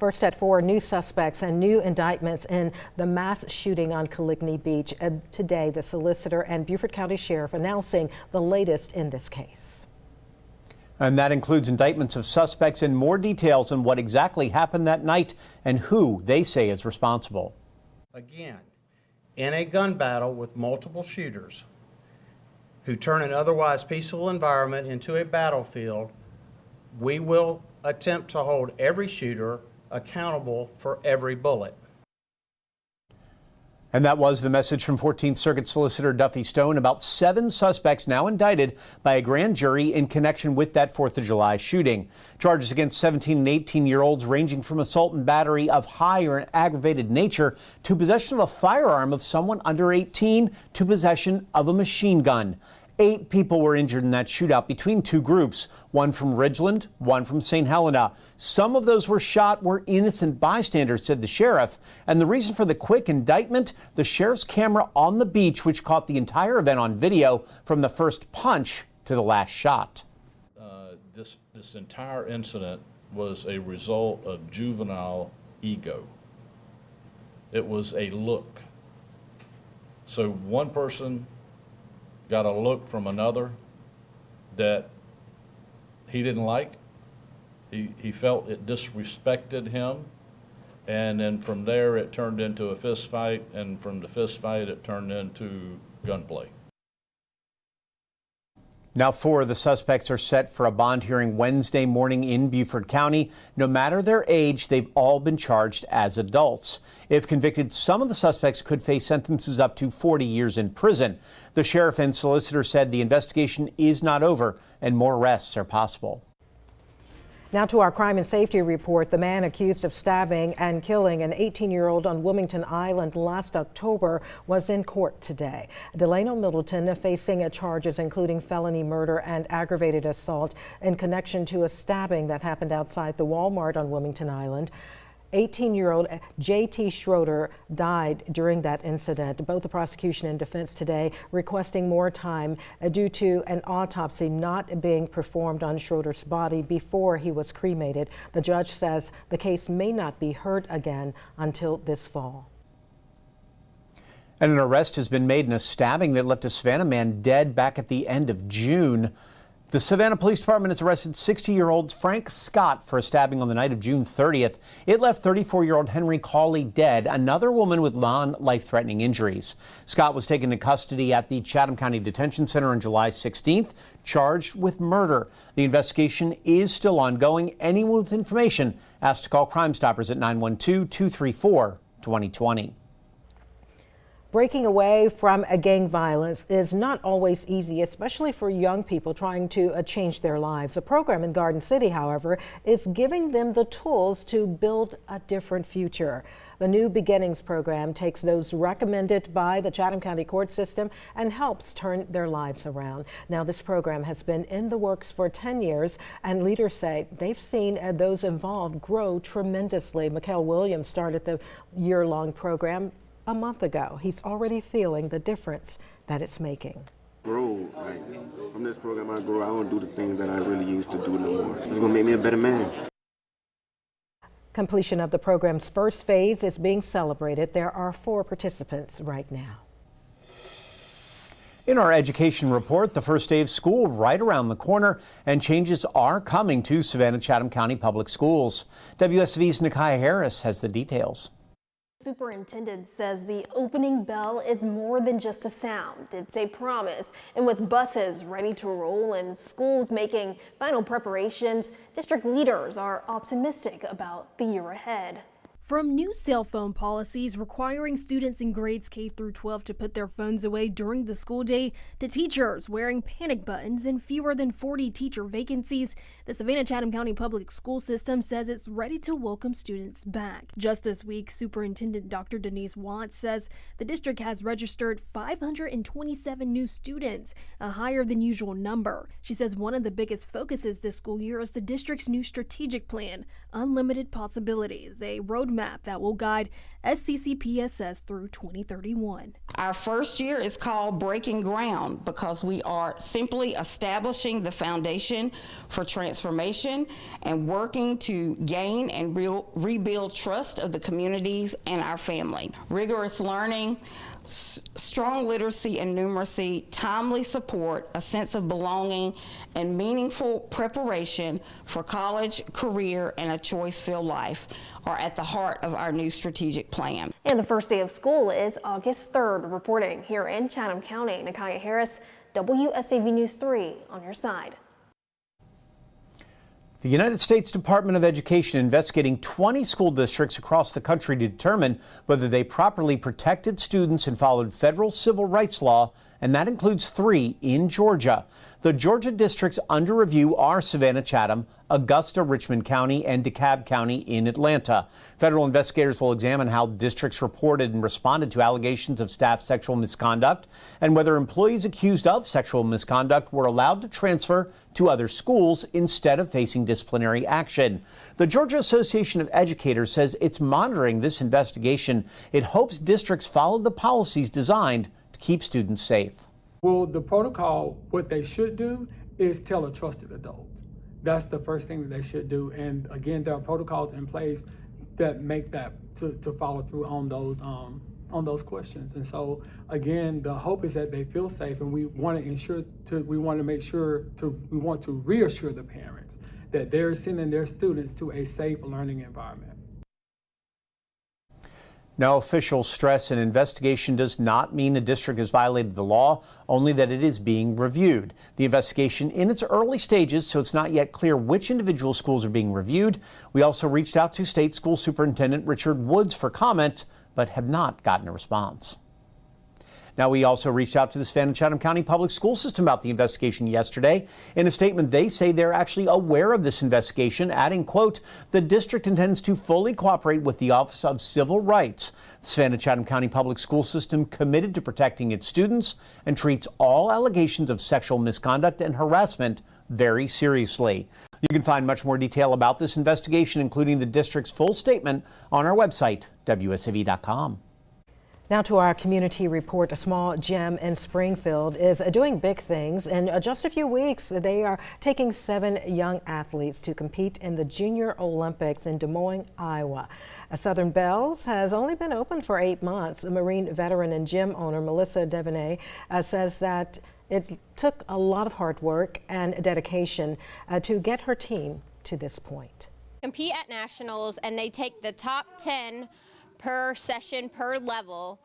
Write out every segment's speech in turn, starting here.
First at 4, new suspects and new indictments in the mass shooting on Coligny Beach. Today, the solicitor and Beaufort County Sheriff announcing the latest in this case. And that includes indictments of suspects and more details on what exactly happened that night and who they say is responsible. Again, in a gun battle with multiple shooters who turn an otherwise peaceful environment into a battlefield, we will attempt to hold every shooter accountable for every bullet. And that was the message from 14th Circuit Solicitor Duffy Stone about 7 suspects now indicted by a grand jury in connection with that 4th of July shooting. Charges against 17 and 18-year-olds ranging from assault and battery of high or aggravated nature to possession of a firearm of someone under 18 to possession of a machine gun. 8 people were injured in that shootout between 2 groups, one from Ridgeland, one from St. Helena. Some of those were shot were innocent bystanders, said the sheriff. And the reason for the quick indictment, the sheriff's camera on the beach, which caught the entire event on video from the first punch to the last shot. This entire incident was a result of juvenile ego. It was a look. So one person got a look from another that he didn't like. He felt it disrespected him, and then from there it turned into a fist fight, and from the fist fight it turned into gunplay. Now 4 of the suspects are set for a bond hearing Wednesday morning in Beaufort County. No matter their age, they've all been charged as adults. If convicted, some of the suspects could face sentences up to 40 years in prison. The sheriff and solicitor said the investigation is not over and more arrests are possible. Now to our crime and safety report. The man accused of stabbing and killing an 18-year-old on Wilmington Island last October was in court today. Delano Middleton facing charges including felony murder and aggravated assault in connection to a stabbing that happened outside the Walmart on Wilmington Island. 18-year-old J.T. Schroeder died during that incident. Both the prosecution and defense today requesting more time due to an autopsy not being performed on Schroeder's body before he was cremated. The judge says the case may not be heard again until this fall. And an arrest has been made in a stabbing that left a Savannah man dead back at the end of June. The Savannah Police Department has arrested 60-year-old Frank Scott for a stabbing on the night of June 30th. It left 34-year-old Henry Cawley dead, another woman with non-life-threatening injuries. Scott was taken to custody at the Chatham County Detention Center on July 16th, charged with murder. The investigation is still ongoing. Anyone with information asked to call Crime Stoppers at 912-234-2020. Breaking away from gang violence is not always easy, especially for young people trying to change their lives. A program in Garden City, however, is giving them the tools to build a different future. The New Beginnings program takes those recommended by the Chatham County court system and helps turn their lives around. Now, this program has been in the works for 10 years, and leaders say they've seen those involved grow tremendously. Mikhail Williams started the year-long program a month ago. He's already feeling the difference that it's making. Grow, like from this program I grow, I don't do the things that I really used to do no more. It's gonna make me a better man. Completion of the program's first phase is being celebrated. There are 4 participants right now. In our education report, the first day of school right around the corner, and changes are coming to Savannah-Chatham County Public Schools. WSAV's Nakia Harris has the details. Superintendent says the opening bell is more than just a sound. It's a promise. And with buses ready to roll and schools making final preparations, district leaders are optimistic about the year ahead. From new cell phone policies requiring students in grades K through 12 to put their phones away during the school day, to teachers wearing panic buttons and fewer than 40 teacher vacancies, the Savannah-Chatham County Public School System says it's ready to welcome students back. Just this week, Superintendent Dr. Denise Watts says the district has registered 527 new students, a higher than usual number. She says one of the biggest focuses this school year is the district's new strategic plan, Unlimited Possibilities, a roadmap roadmap that will guide SCCPSS through 2031. Our first year is called Breaking Ground because we are simply establishing the foundation for transformation and working to gain and rebuild trust of the communities and our family. Rigorous learning, strong literacy and numeracy, timely support, a sense of belonging, and meaningful preparation for college, career, and a choice-filled life are at the heart of our new strategic plan. And the first day of school is August 3rd. Reporting here in Chatham County, Nakaya Harris, WSAV News 3 on your side. The United States Department of Education investigating 20 school districts across the country to determine whether they properly protected students and followed federal civil rights law, and that includes 3 in Georgia. The Georgia districts under review are Savannah, Chatham, Augusta, Richmond County, and DeKalb County in Atlanta. Federal investigators will examine how districts reported and responded to allegations of staff sexual misconduct and whether employees accused of sexual misconduct were allowed to transfer to other schools instead of facing disciplinary action. The Georgia Association of Educators says it's monitoring this investigation. It hopes districts follow the policies designed to keep students safe. Well, the protocol, what they should do is tell a trusted adult. That's the first thing that they should do. And again, there are protocols in place that make that to follow through on those questions. And so again, the hope is that they feel safe, and we want to reassure the parents that they're sending their students to a safe learning environment. Now, officials stress an investigation does not mean a district has violated the law, only that it is being reviewed. The investigation in its early stages, so it's not yet clear which individual schools are being reviewed. We also reached out to State School Superintendent Richard Woods for comment, but have not gotten a response. Now, we also reached out to the Savannah Chatham County Public School System about the investigation yesterday. In a statement, they say they're actually aware of this investigation, adding, quote, the district intends to fully cooperate with the Office of Civil Rights. The Savannah Chatham County Public School System committed to protecting its students and treats all allegations of sexual misconduct and harassment very seriously. You can find much more detail about this investigation, including the district's full statement, on our website, WSAV.com. Now to our community report. A small gym in Springfield is doing big things. In just a few weeks, they are taking 7 young athletes to compete in the Junior Olympics in Des Moines, Iowa. Southern Bells has only been open for 8 months. Marine veteran and gym owner Melissa Devaney says that it took a lot of hard work and dedication to get her team to this point. Compete at nationals, and they take the top 10 per session, per level,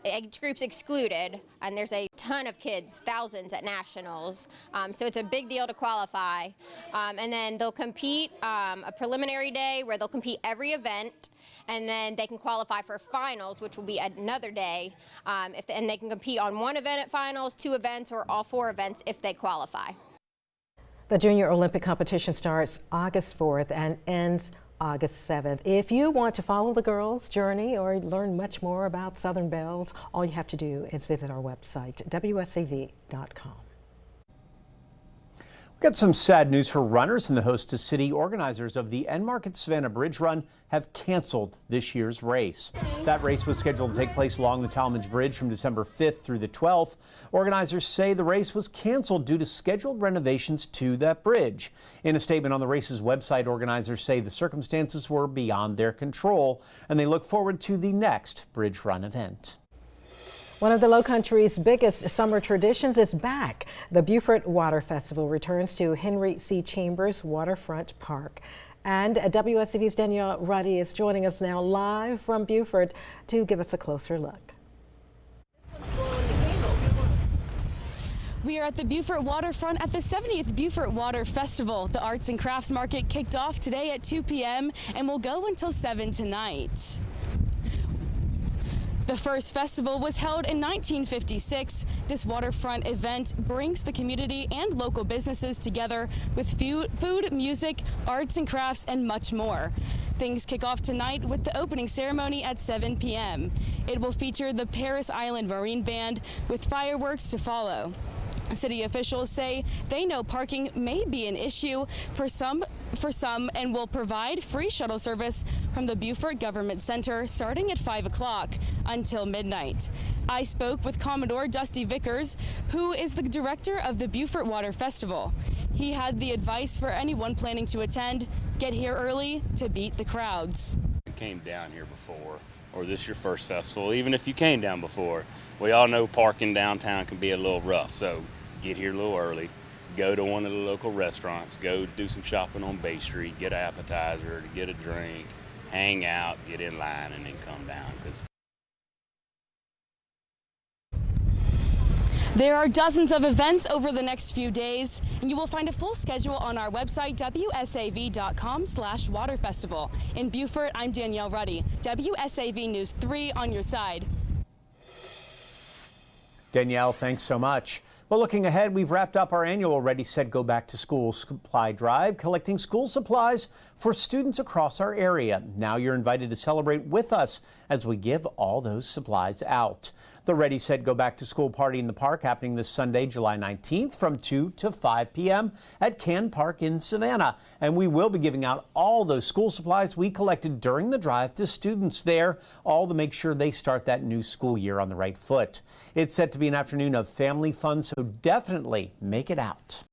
age groups excluded, and there's a ton of kids, thousands at nationals, so it's a big deal to qualify. And then they'll compete a preliminary day where they'll compete every event, and then they can qualify for finals, which will be another day, and they can compete on 1 event at finals, 2 events, or all 4 events if they qualify. The Junior Olympic competition starts August 4th and ends August 7th. If you want to follow the girls' journey or learn much more about Southern Bells, all you have to do is visit our website, WSAV.com. We've got some sad news for runners, and the Hostess City organizers of the Enmarket Savannah Bridge Run have canceled this year's race. That race was scheduled to take place along the Talmadge Bridge from December 5th through the 12th. Organizers say the race was canceled due to scheduled renovations to that bridge. In a statement on the race's website, organizers say the circumstances were beyond their control, and they look forward to the next Bridge Run event. One of the Lowcountry's biggest summer traditions is back. The Beaufort Water Festival returns to Henry C. Chambers Waterfront Park. And WSAV's Danielle Ruddy is joining us now live from Beaufort to give us a closer look. We are at the Beaufort Waterfront at the 70th Beaufort Water Festival. The Arts and Crafts Market kicked off today at 2 p.m. and will go until 7 tonight. The first festival was held in 1956. This waterfront event brings the community and local businesses together with food, music, arts and crafts, and much more. Things kick off tonight with the opening ceremony at 7 p.m. It will feature the Paris Island Marine Band with fireworks to follow. City officials say they know parking may be an issue for some and will provide free shuttle service from the Beaufort Government Center starting at 5 o'clock until midnight. I spoke with Commodore Dusty Vickers, who is the director of the Beaufort Water Festival. He had the advice for anyone planning to attend: get here early to beat the crowds. Came down here before, or this is your first festival, even if you came down before, we all know parking downtown can be a little rough, so get here a little early, go to one of the local restaurants, go do some shopping on Bay Street, get an appetizer, get a drink, hang out, get in line, and then come down. There are dozens of events over the next few days, and you will find a full schedule on our website, wsav.com/waterfestival. In Beaufort, I'm Danielle Ruddy, WSAV News 3 on your side. Danielle, thanks so much. Well, looking ahead, we've wrapped up our annual Ready, Set, Go Back to School supply drive, collecting school supplies for students across our area. Now you're invited to celebrate with us as we give all those supplies out. The Ready, Set, Go Back to School party in the park happening this Sunday, July 19th from 2 to 5 p.m. at Cann Park in Savannah. And we will be giving out all those school supplies we collected during the drive to students there, all to make sure they start that new school year on the right foot. It's set to be an afternoon of family fun, so definitely make it out.